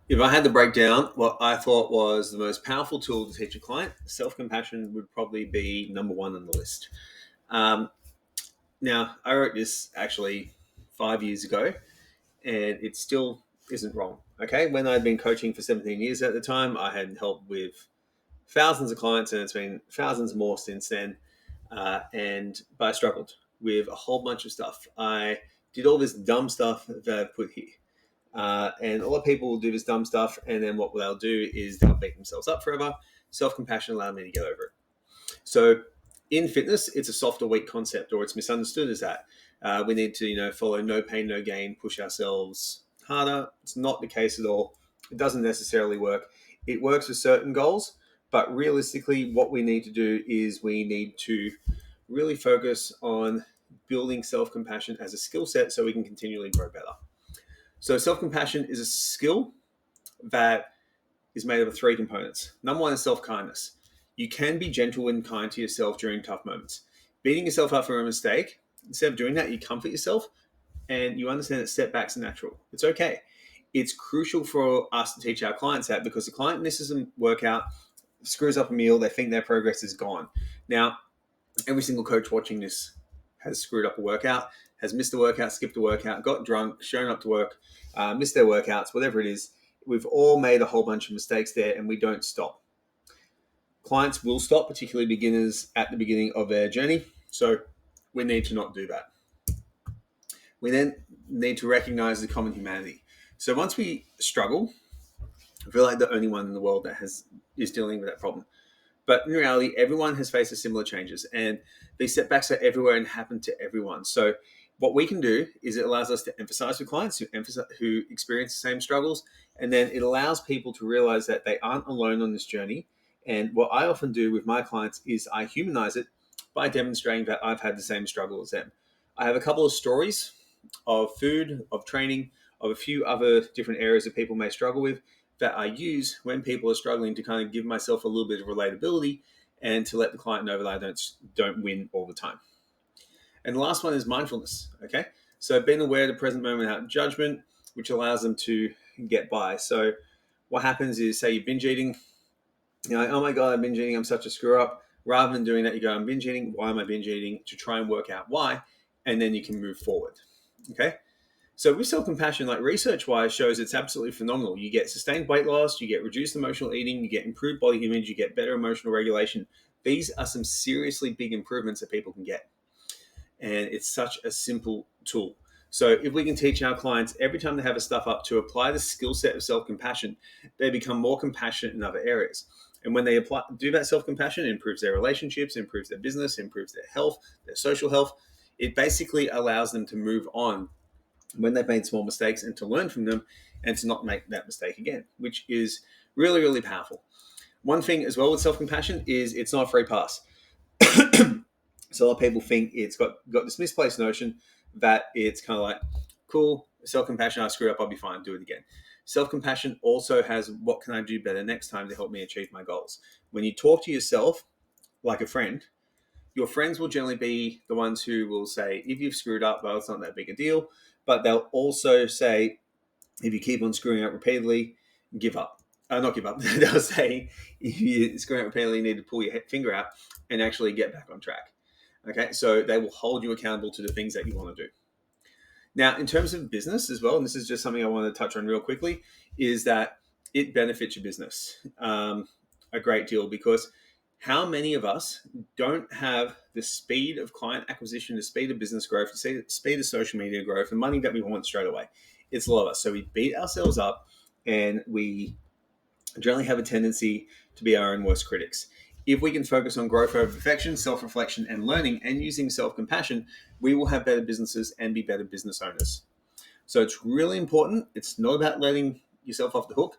If I had to break down what I thought was the most powerful tool to teach a client, self compassion would probably be number one on the list. Um, Now, I wrote this actually 5 years ago, and it still isn't wrong. Okay. When I'd been coaching for 17 years at the time, I had helped with thousands of clients, and it's been thousands more since then. But I struggled with a whole bunch of stuff. I did all this dumb stuff that I've put here. And a lot of people will do this dumb stuff, and then what they'll do is they'll beat themselves up forever. Self compassion allowed me to get over it. So in fitness, it's a soft or weak concept, or it's misunderstood as that. We need to, follow no pain, no gain, push ourselves harder. It's not the case at all. It doesn't necessarily work. It works for certain goals, but realistically, what we need to do is we need to really focus on building self compassion as a skill set so we can continually grow better. So, self compassion is a skill that is made up of three components. Number one is self kindness. You can be gentle and kind to yourself during tough moments. Beating yourself up for a mistake, instead of doing that, you comfort yourself and you understand that setbacks are natural. It's okay. It's crucial for us to teach our clients that, because the client misses a workout, screws up a meal, they think their progress is gone. Now, every single coach watching this has screwed up a workout, has missed a workout, skipped a workout, got drunk, shown up to work, missed their workouts, whatever it is. We've all made a whole bunch of mistakes there, and we don't stop. Clients will stop, particularly beginners, at the beginning of their journey. So we need to not do that. We then need to recognize the common humanity. So once we struggle, I feel like the only one in the world that is dealing with that problem. But in reality, everyone has faced similar changes, and these setbacks are everywhere and happen to everyone. So what we can do is it allows us to emphasize with clients who experience the same struggles, and then it allows people to realize that they aren't alone on this journey. And what I often do with my clients is I humanize it by demonstrating that I've had the same struggle as them. I have a couple of stories of food, of training, of a few other different areas that people may struggle with that I use when people are struggling, to kind of give myself a little bit of relatability and to let the client know that I don't win all the time. And the last one is mindfulness. Okay, so being aware of the present moment without judgment, which allows them to get by. So what happens is, say you're binge eating, oh my god, I'm binge eating, I'm such a screw up. Rather than doing that, you go, I'm binge eating. Why am I binge eating? To try and work out why, and then you can move forward. Okay. So with self-compassion, like research-wise, shows it's absolutely phenomenal. You get sustained weight loss, you get reduced emotional eating, you get improved body image, you get better emotional regulation. These are some seriously big improvements that people can get. And it's such a simple tool. So if we can teach our clients every time they have a stuff up to apply the skill set of self-compassion, they become more compassionate in other areas. And when they do that self-compassion, it improves their relationships, improves their business, improves their health, their social health. It basically allows them to move on when they've made small mistakes and to learn from them and to not make that mistake again, which is really, really powerful. One thing as well with self-compassion is it's not a free pass. So a lot of people think it's got this misplaced notion that it's kind of like, cool, self-compassion, I screwed up, I'll be fine, do it again. Self-compassion also has, what can I do better next time to help me achieve my goals? When you talk to yourself like a friend, your friends will generally be the ones who will say, if you've screwed up, well, it's not that big a deal. But they'll also say, if you keep on screwing up repeatedly, give up. Not give up. They'll say, if you're screwing up repeatedly, you need to pull your finger out and actually get back on track. Okay, so they will hold you accountable to the things that you want to do. Now, in terms of business as well, and this is just something I want to touch on real quickly, is that it benefits your business a great deal, because how many of us don't have the speed of client acquisition, the speed of business growth, the speed of social media growth, the money that we want straight away? It's a lot of us. So we beat ourselves up, and we generally have a tendency to be our own worst critics. If we can focus on growth over perfection, self-reflection and learning, and using self-compassion, we will have better businesses and be better business owners. So it's really important. It's not about letting yourself off the hook.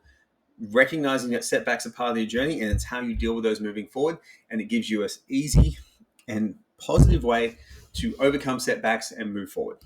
Recognizing that setbacks are part of your journey, and it's how you deal with those moving forward. And it gives you an easy and positive way to overcome setbacks and move forward.